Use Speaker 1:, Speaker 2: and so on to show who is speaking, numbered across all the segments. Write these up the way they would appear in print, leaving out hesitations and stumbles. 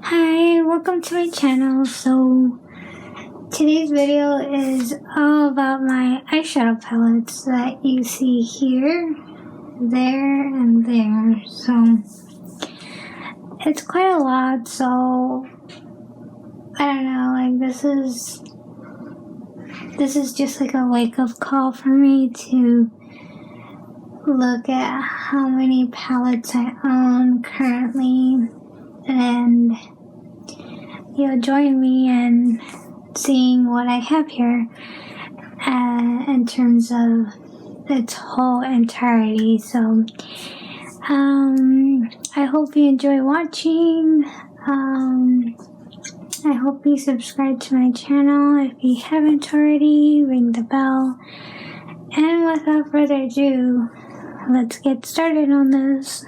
Speaker 1: Hi, welcome to my channel. So today's video is all about my eyeshadow palettes that you see here, there, and there. So it's quite a lot, so I don't know, like this is just like a wake-up call for me to look at how many palettes I own currently and join me in seeing what I have here in terms of its whole entirety. So I hope you enjoy watching. I hope you subscribe to my channel if you haven't already. Ring the bell. And without further ado, let's get started on this.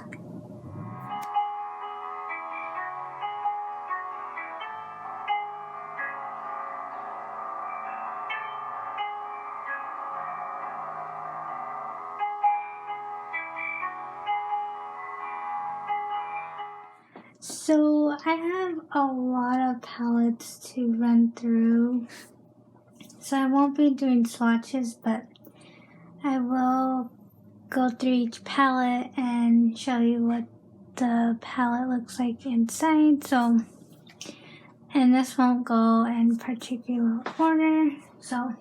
Speaker 1: So I have a lot of palettes to run through, so I won't be doing swatches, but I will go through each palette and show you what the palette looks like inside. So, and this won't go in particular order, so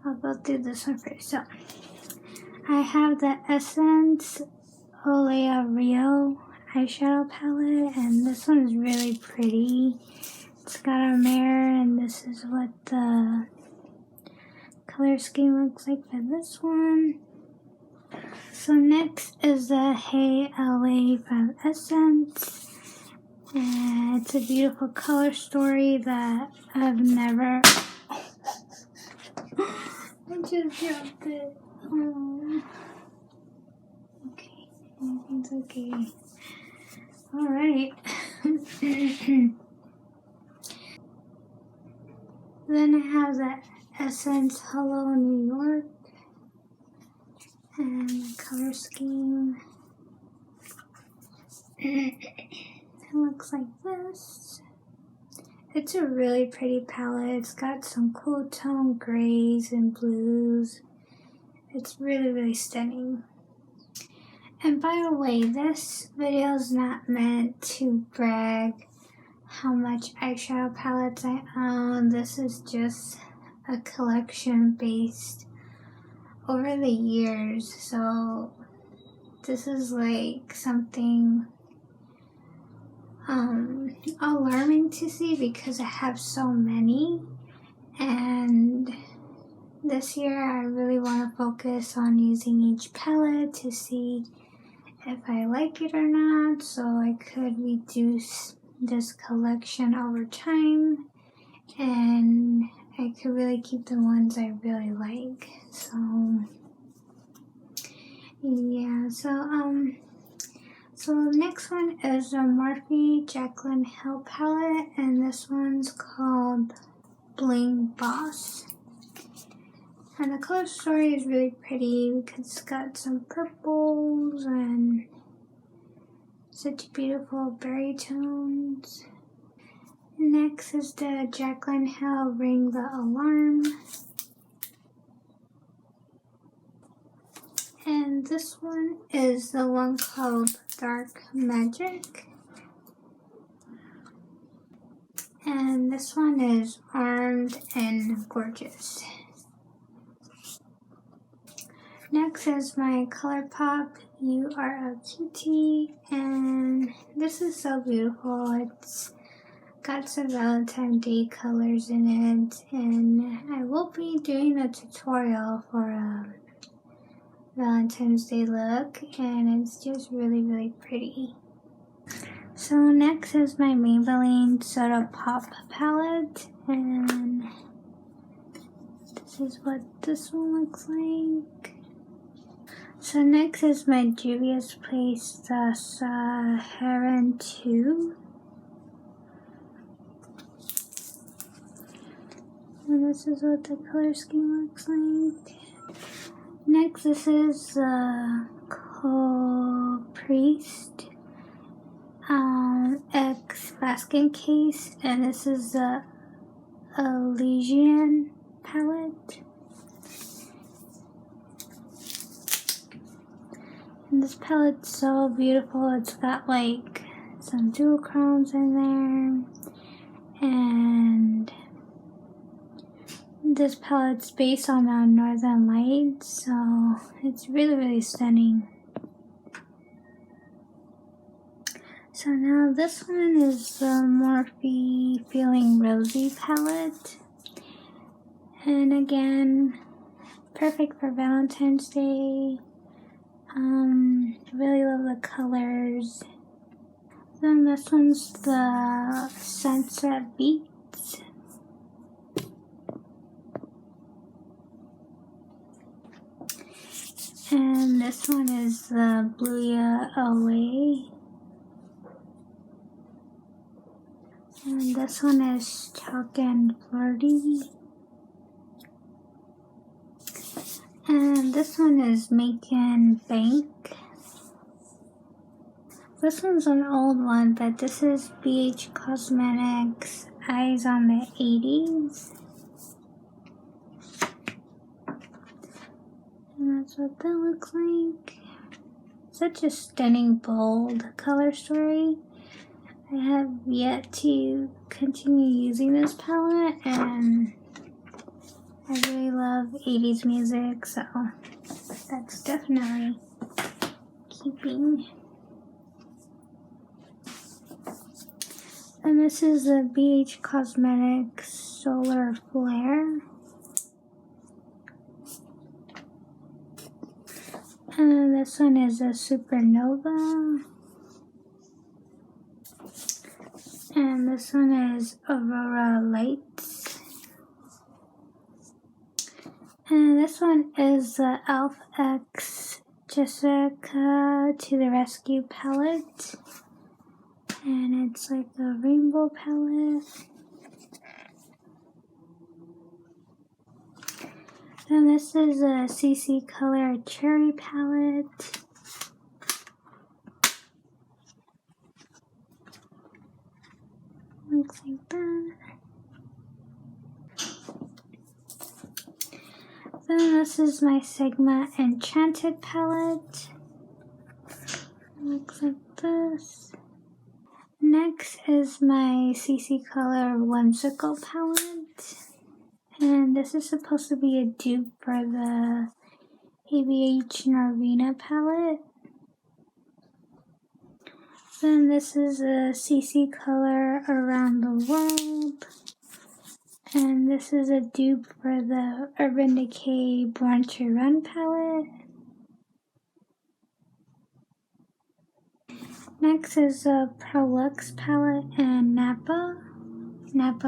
Speaker 1: I'll go through this one first. So I have the Essence Olea Rio eyeshadow palette, and this one is really pretty. It's got a mirror, and this is what the color scheme looks like for this one. So next is the Hey LA from Essence, and it's a beautiful color story that I've never I just dropped it. Okay, everything's okay. Alright. Then I have the Essence Hello New York and the color scheme. It looks like this. It's a really pretty palette. It's got some cool tone grays and blues. It's really, really stunning. And by the way, this video is not meant to brag how much eyeshadow palettes I own. This is just a collection based over the years. So this is like something alarming to see because I have so many. And this year I really want to focus on using each palette to see if I like it or not, so I could reduce this collection over time and I could really keep the ones I really like. So yeah, so the next one is the Morphe Jaclyn Hill palette, and this one's called Bling Boss. And the color story is really pretty because it's got some purples and such beautiful berry tones. Next is the Jaclyn Hill Ring the Alarm. And this one is the one called Dark Magic. And this one is Armed and Gorgeous. Next is my ColourPop You Are a Cutie, and this is so beautiful. It's got some Valentine's Day colors in it, and I will be doing a tutorial for a Valentine's Day look, and it's just really, really pretty. So next is my Maybelline Soda Pop palette, and this is what this one looks like. So next is my Juvia's Place, the Saharan 2. And this is what the color scheme looks like. Next, this is the Priest X basket case, and this is the Elysian palette. And this palette's so beautiful. It's got like some duochromes in there, and this palette's based on the Northern Lights, so it's really stunning. So now this one is the Morphe Feeling Rosy palette, and again, perfect for Valentine's Day. Really love the colors. Then this one's the Sunset Beats. And this one is the Bluya Away. And this one is Chalk and Flirty. And this one is Macon Bank. This one's an old one, but this is BH Cosmetics Eyes on the 80s. And that's what that looks like. Such a stunning, bold color story. I have yet to continue using this palette, and I really love 80s music, so that's definitely keeping. And this is the BH Cosmetics Solar Flare. And this one is a Supernova. And this one is Aurora Lights. And this one is the Elf X Jessica to the Rescue palette. And it's like a rainbow palette. And this is a CC Color Cherry palette. Looks like that. Then this is my Sigma Enchanted palette. Looks like this. Next is my CC Color Whimsical palette. And this is supposed to be a dupe for the ABH Norvina palette. Then this is a CC Color Around the World. And this is a dupe for the Urban Decay Born to Run palette. Next is a Prolux palette and Napa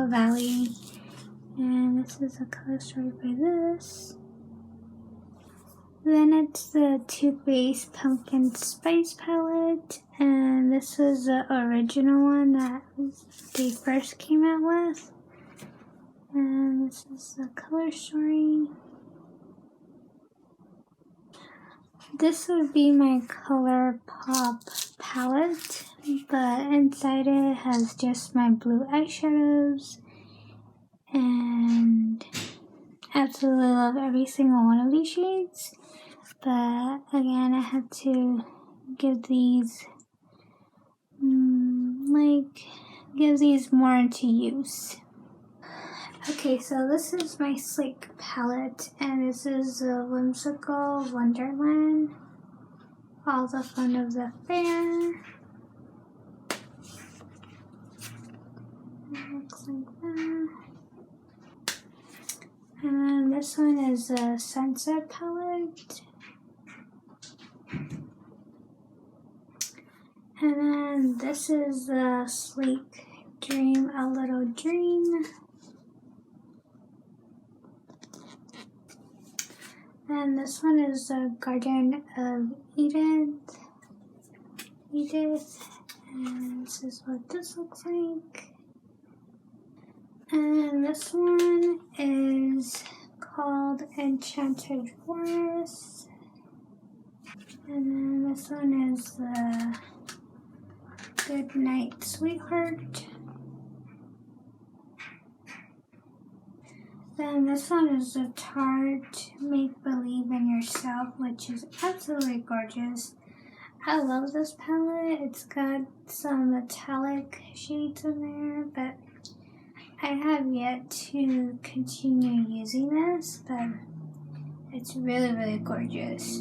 Speaker 1: Valley. And this is a color story for this. Then it's the Too Faced Pumpkin Spice palette. And this was the original one that they first came out with. And this is the color story. This would be my ColourPop palette, but inside it has just my blue eyeshadows, and absolutely love every single one of these shades. But again, I have to give these more into use. Okay, so this is my Sleek palette, and this is the Whimsical Wonderland. All the Fun of the Fair. It looks like that. And then this one is the Sunset palette. And then this is the Sleek Dream a Little Dream. And this one is the Garden of Edith. And this is what this looks like. And this one is called Enchanted Forest. And then this one is the Good night, sweetheart. Then this one is a Tarte Make Believe in Yourself, which is absolutely gorgeous. I love this palette. It's got some metallic shades in there, but I have yet to continue using this, but it's really, really gorgeous.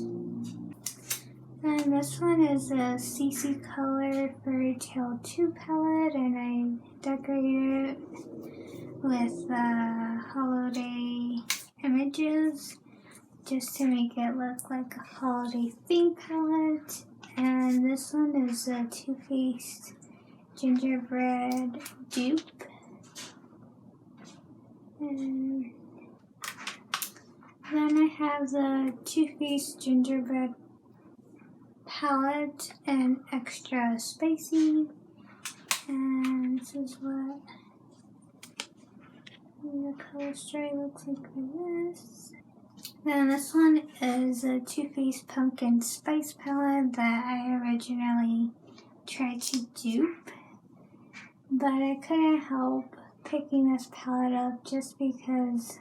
Speaker 1: And this one is a CC Color Fairy Tale 2 palette, and I decorated it with holiday images just to make it look like a holiday theme palette. And this one is a Too Faced Gingerbread dupe. And then I have the Too Faced Gingerbread palette and Extra Spicy. And this is what the color story looks like for this. Then this one is a Too Faced Pumpkin Spice palette that I originally tried to dupe, but I couldn't help picking this palette up just because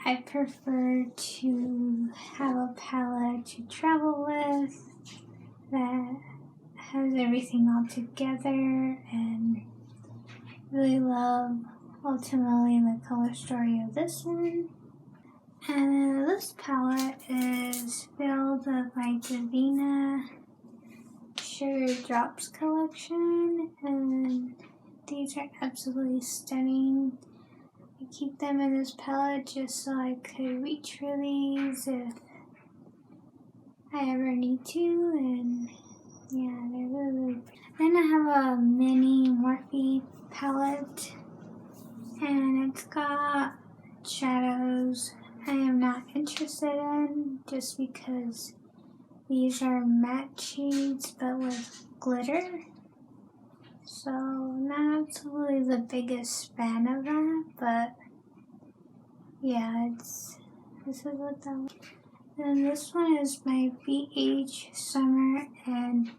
Speaker 1: I prefer to have a palette to travel with that has everything all together, and really love ultimately the color story of this one. And then this palette is filled with my Divina Sugar Drops collection, and these are absolutely stunning. I keep them in this palette just so I could reach for these if I ever need to, and yeah, they're really, really pretty. Then I have a mini Morphe palette, and it's got shadows I am not interested in just because these are matte shades but with glitter. So not absolutely the biggest fan of that, but yeah, this is what that was. And this one is my BH Summer and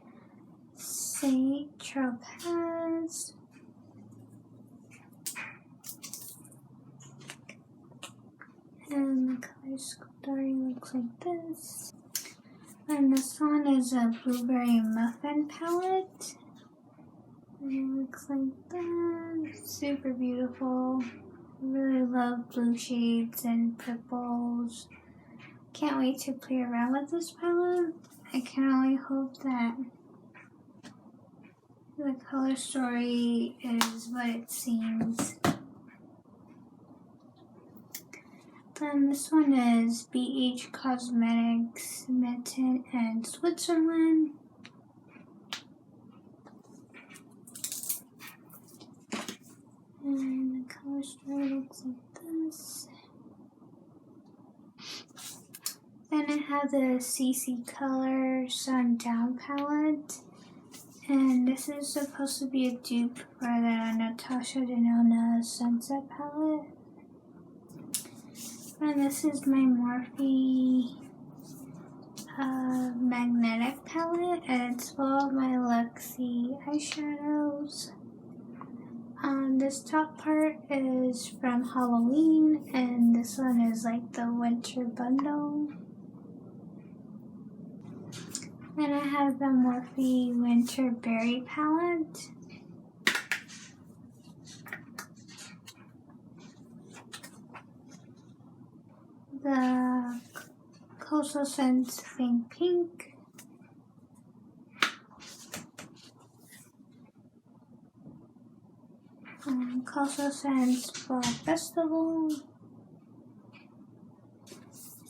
Speaker 1: Saint Tropez. And the color story looks like this. And this one is a Blueberry Muffin palette. And it looks like that. Super beautiful. I really love blue shades and purples. Can't wait to play around with this palette. I can only hope that the color story is what it seems. Then this one is BH Cosmetics Mitten and Switzerland. And the color story looks like this. Then I have the CC Color Sundown palette. And this is supposed to be a dupe for the Natasha Denona Sunset palette. And this is my Morphe magnetic palette, and it's full of my Luxie eyeshadows. This top part is from Halloween, and this one is like the winter bundle. Then I have the Morphe Winter Berry palette. The Coastal Scents Think Pink. Coastal Scents Fall Festival.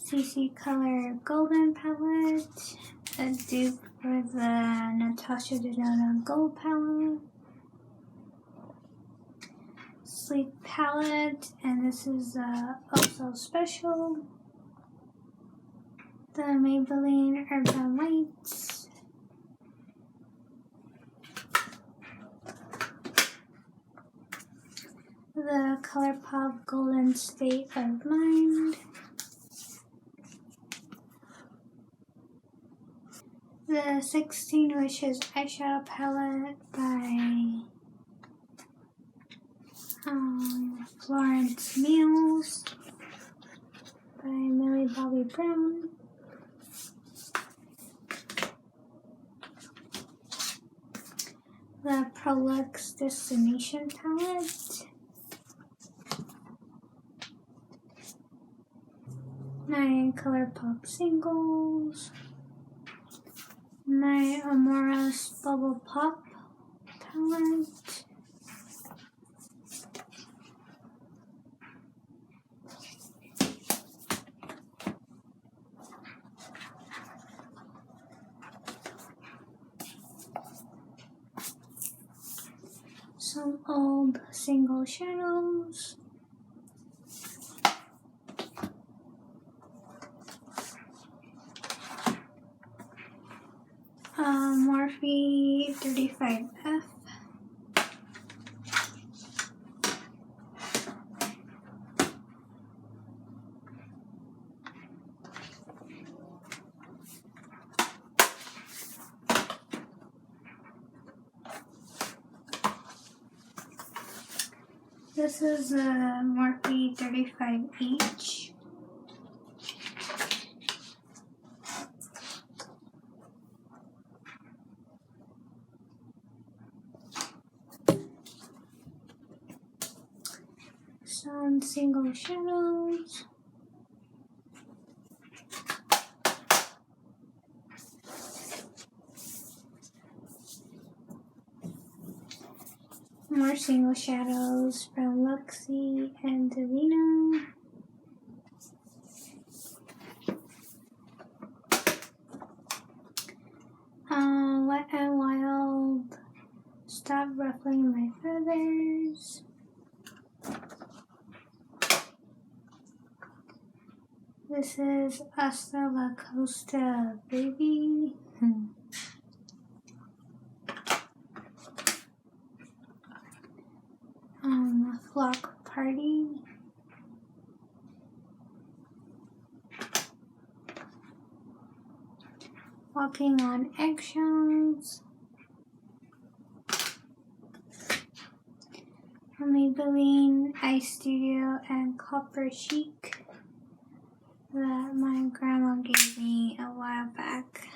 Speaker 1: CC Color Golden palette. A dupe for the Natasha Denona Gold palette. Sleep palette, and this is also special. The Maybelline Urban Lights. The ColourPop Golden State of Mind. the 16 Wishes eyeshadow palette by Florence Mills by Millie Bobby Brown. The Prolux Destination palette. My ColourPop singles. My Amoros Bubble Pop palette. Some old single shadows. Morphe 35F. This is a Morphe 35H. Some single shadows. More single shadows from Luxie and Davina. Wet and Wild, Stop Ruffling My Feathers. This is Hasta La Costa Baby. Flock Party. Walking on Eggshells. Maybelline Ice Studio and Copper Chic that my grandma gave me a while back.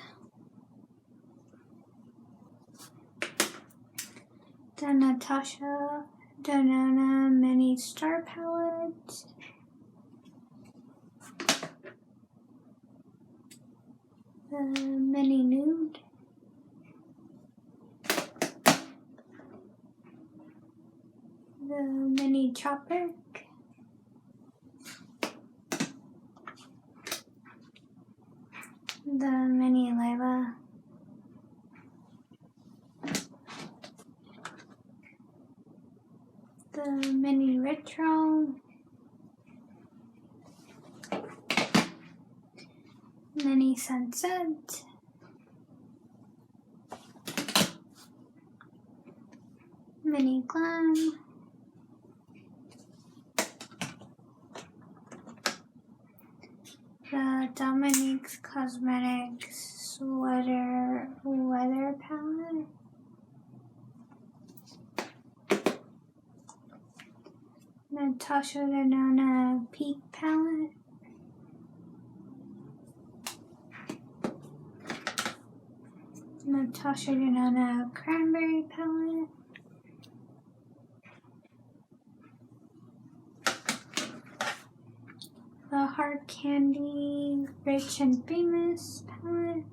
Speaker 1: The Natasha Denona Mini Star Palette. The Mini Nude. The Mini Tropic. The Mini Layla. The Mini Retro. Mini Sunset. Mini Glam. The Dominique's Cosmetics Sweater Weather Palette. Natasha Denona Peak Palette. Natasha Denona Cranberry Palette. The Hard Candy Rich and Famous Palette.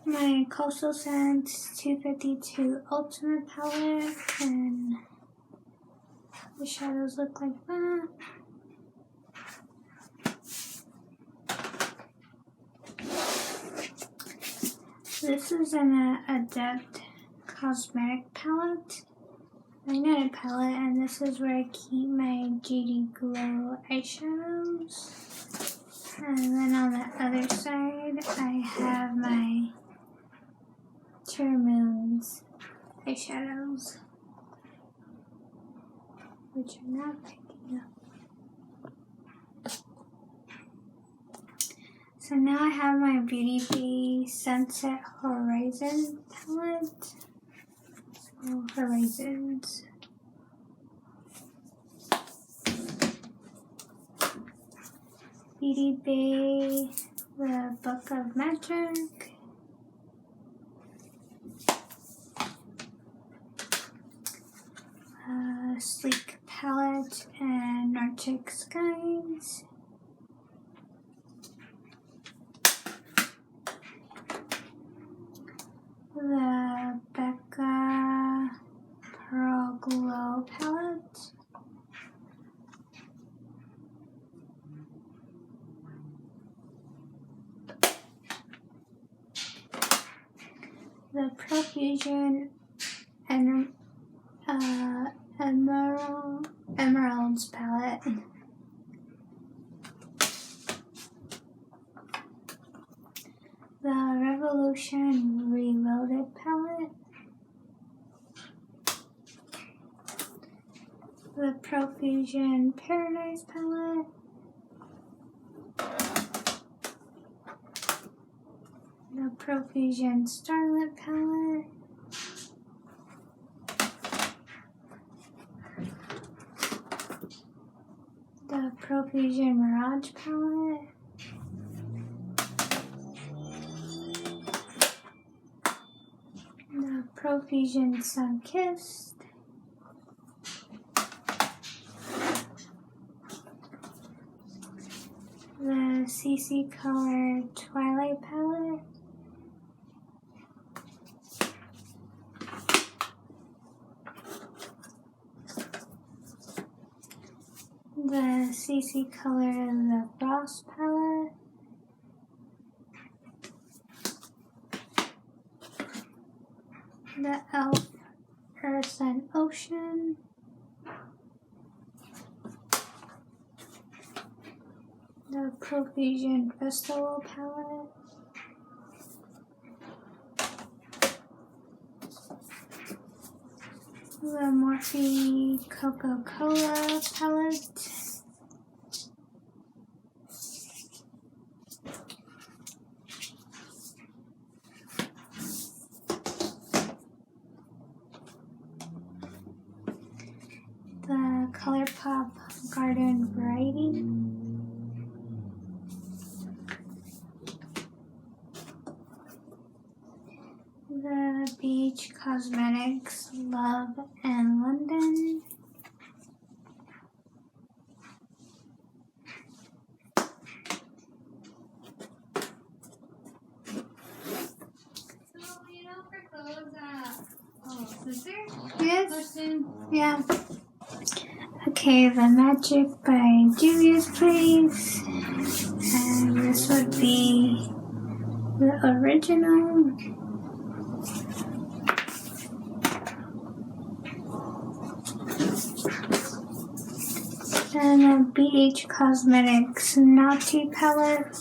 Speaker 1: My Coastal Scents 252 Ultimate Palette, and the shadows look like that. This is an Adept Cosmetic Palette, magnetic palette, and this is where I keep my GD Glow eyeshadows. And then on the other side, I have my True Moons eyeshadows, which are not picking up. So now I have my Beauty Bay Sunset Horizon palette. Oh, Horizons. Beauty Bay, the Book of Magic. Sleek Palette and Arctic Skies. The Becca Pearl Glow Palette. The Profusion and Emeralds palette. The Revolution Reloaded palette. The Profusion Paradise palette. The Profusion Starlit palette. The Profusion Mirage palette. The Profusion Sun-Kissed. The CC Color Twilight palette. The CC Color The Frost palette. The e.l.f. Earth and Ocean. The Profusion Festival palette. The Morphe Coca-Cola palette. The ColourPop Garden Variety. The BH Cosmetics Love and London. Yes. Yeah. Okay, The Magic by Juvia's Place. And this would be the original. And a BH Cosmetics Naughty palette.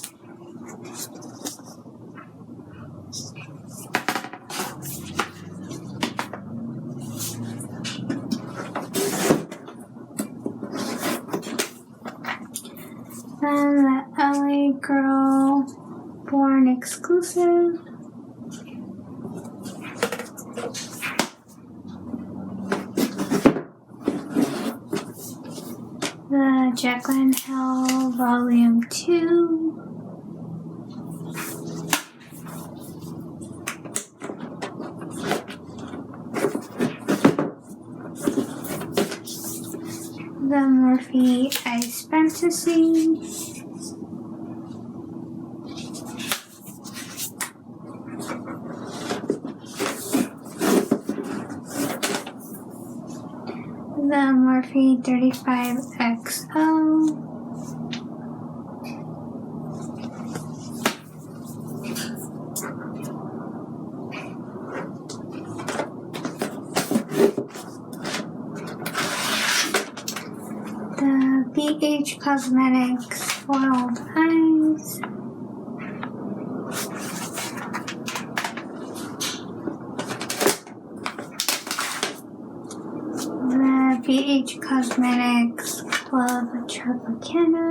Speaker 1: And the LA Girl Born Exclusive. The Jaclyn Hill Volume 2. The Morphe Ice Fantasy. The Morphe 35XO. The BH Cosmetics Foiled Eyes. The BH Cosmetics Club Tropicana.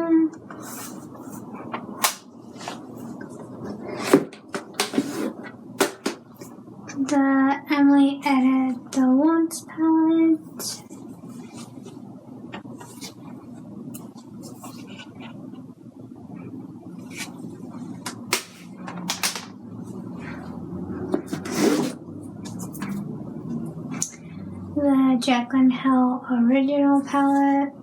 Speaker 1: Emily Edit the Wants palette. The Jaclyn Hill Original palette.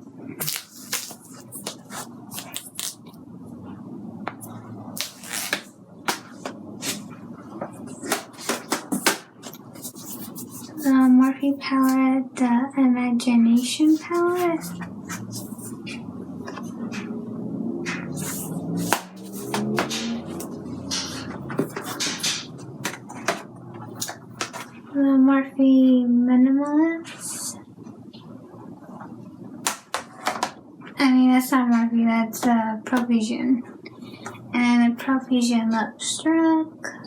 Speaker 1: The Morphe palette, the Imagination palette. The Morphe Minimalist. I mean, that's not Morphe, that's Provision. And the Provision Lipstruck.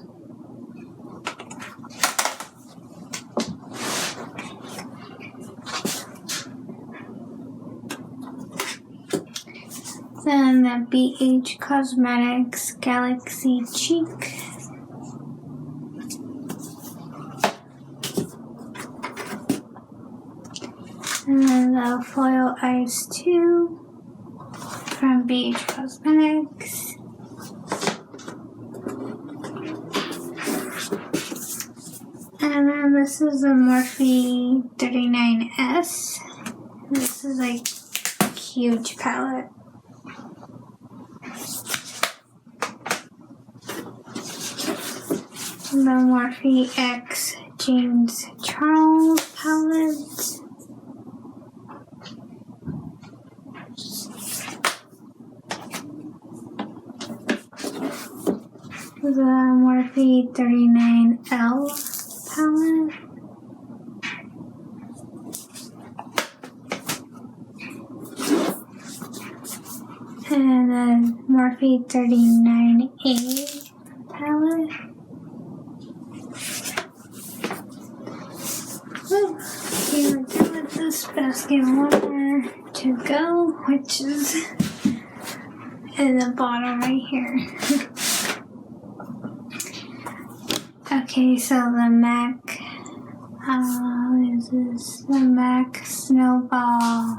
Speaker 1: Then the BH Cosmetics Galaxy Cheek. And then the Foil Eyes 2 from BH Cosmetics. And then this is the Morphe 39S. This is like a huge palette. The Morphe X James Charles palette. The Morphe 39L palette. And the Morphe 39A palette. Okay, we're done with this basket. One more to go, which is in the bottom right here. Okay, so the MAC, is this the MAC Snowball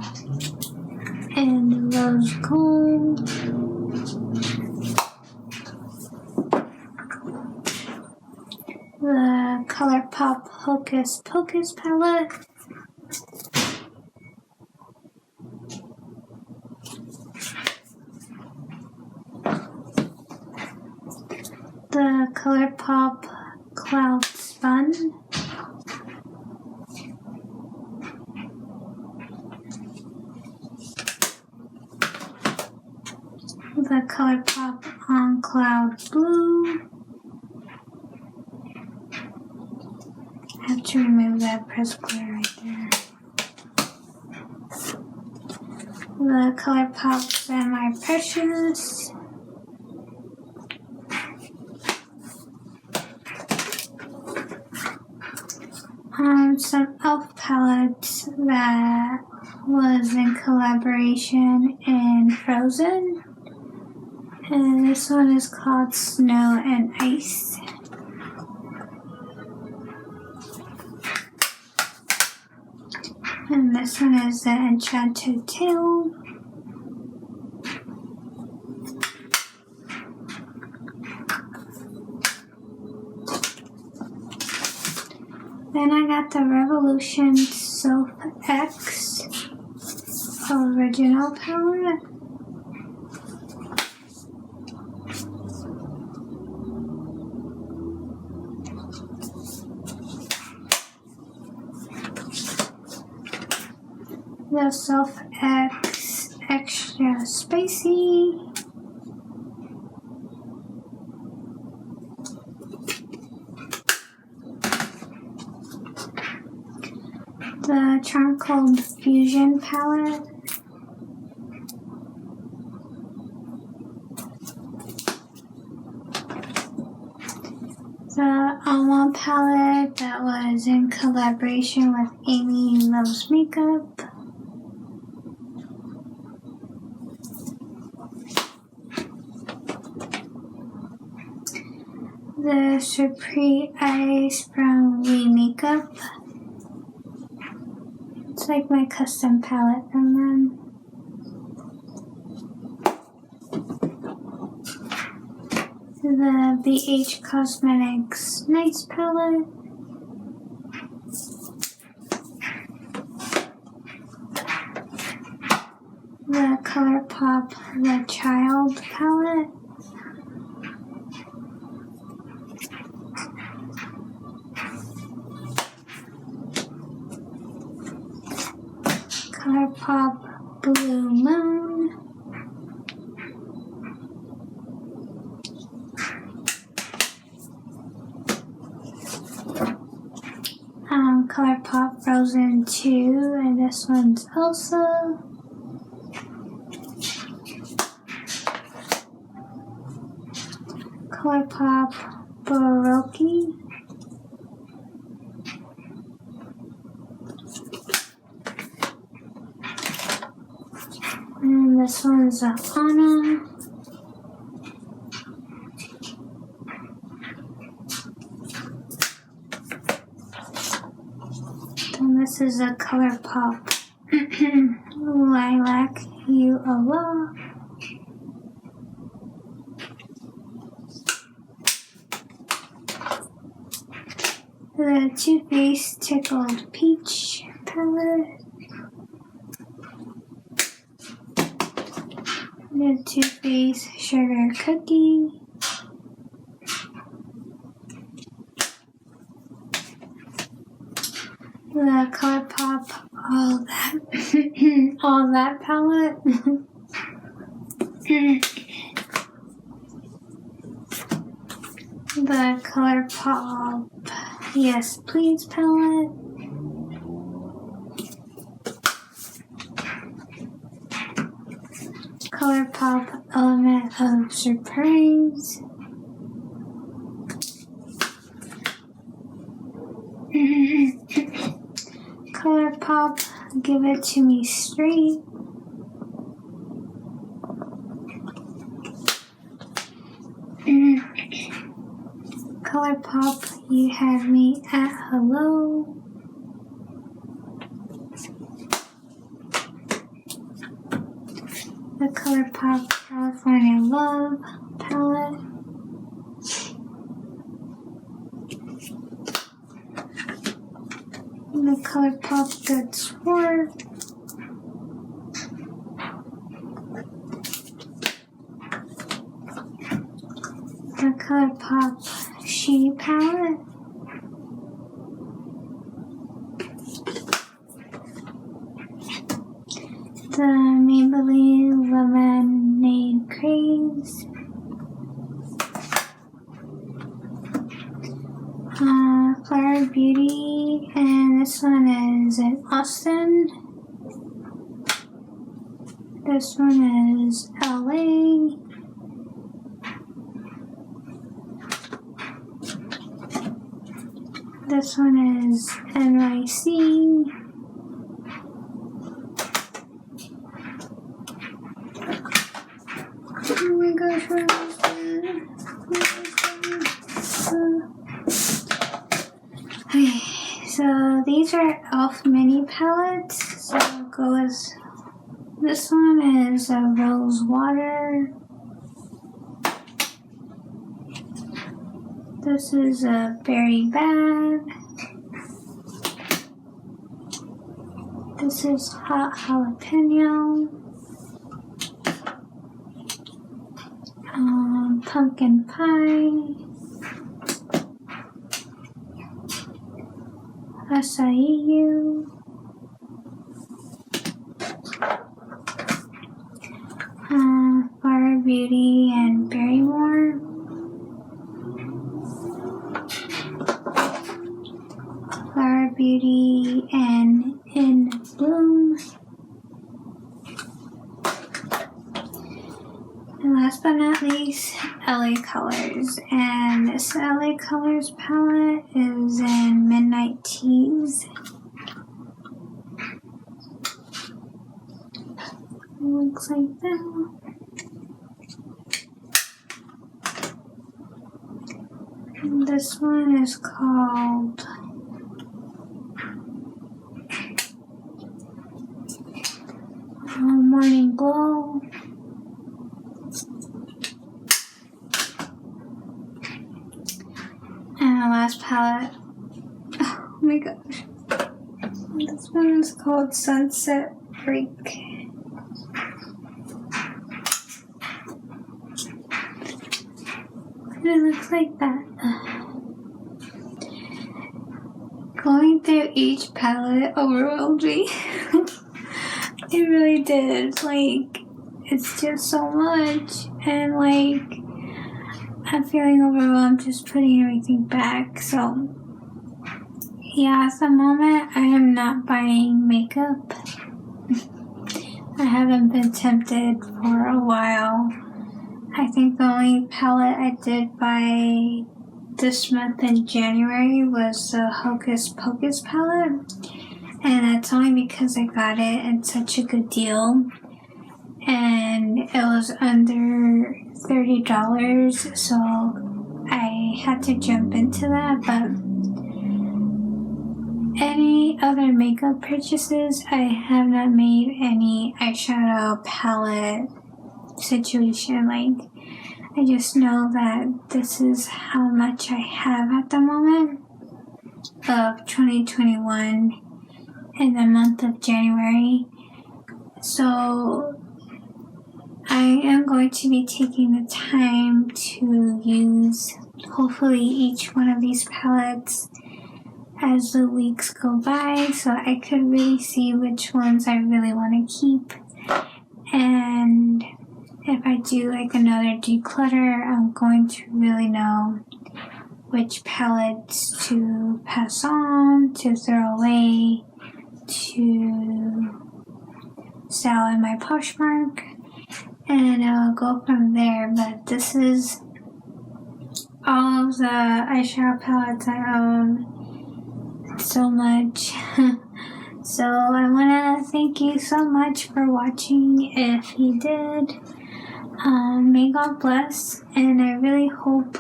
Speaker 1: and Rose Gold. The ColourPop Hocus Pocus palette. The ColourPop Cloud Spun. The ColourPop On Cloud Blue. I have to remove that press glare right there. The ColourPop Semi Precious. Some e.l.f. palettes that was in collaboration in Frozen. And this one is called Snow and Ice. And this one is the Enchanted Tale. Then I got the Revolution Soap X Original palette. The Self X Extra Spacey. The Charcoal Fusion palette. The Alma palette that was in collaboration with Amy Loves Makeup. The Surprise Eyes from Probably makeup. It's like my custom palette from them. The BH Cosmetics Nice palette. The ColourPop The Child palette. ColourPop Blue Moon. ColourPop Frozen 2, and this one's Elsa. ColourPop Baroque. And this one's Anna. And this is a ColourPop Lilac You Allah. The Too Faced Tickled Peach palette. The Too Faced Sugar Cookie. The ColourPop All That palette. The ColourPop Yes Please palette. ColourPop Element of Surprise. ColourPop Give It To Me Straight. ColourPop You Had Me at Hello. The ColourPop California Love palette. The ColourPop Good Sport. The ColourPop She palette. The Maybelline Lemonade Craze. Flower Beauty, and this one is in Austin. This one is LA. This one is NYC. Oh my gosh, what is that? Okay, so these are e.l.f. mini palettes. So it goes, this one is a Rose Water. This is a Berry Bag. This is Hot Jalapeno. Pumpkin Pie. Acai. Flower Beauty and Barrymore. Flower Beauty and In Bloom. And last but not least, LA Colors. And this LA Colors palette is in Midnight Teas. It looks like that. And this one is called glow. And the last palette. Oh my gosh. This one is called Sunset Break. It looks like that. Going through each palette overwhelmed me. It really did. Like, it's just so much. And like, I'm feeling overwhelmed just putting everything back. So, yeah, at the moment, I am not buying makeup. I haven't been tempted for a while. I think the only palette I did buy this month in January was the Hocus Pocus palette. And that's only because I got it at such a good deal. And it was under $30, so I had to jump into that. But any other makeup purchases, I have not made any eyeshadow palette situation. Like, I just know that this is how much I have at the moment of 2021 in the month of January. So I am going to be taking the time to use hopefully each one of these palettes as the weeks go by, so I could really see which ones I really want to keep. And if I do like another declutter, I'm going to really know which palettes to pass on, to throw away, to sell in my Poshmark, and I'll go from there. But this is all of the eyeshadow palettes I own. So much. So I want to thank you so much for watching. If you did, may God bless, and I really hope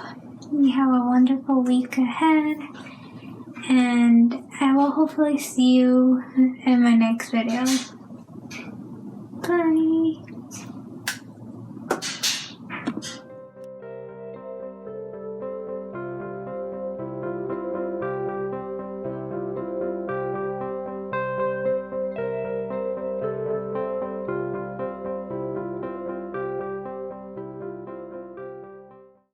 Speaker 1: you have a wonderful week ahead, and I will hopefully see you in my next video. Bye.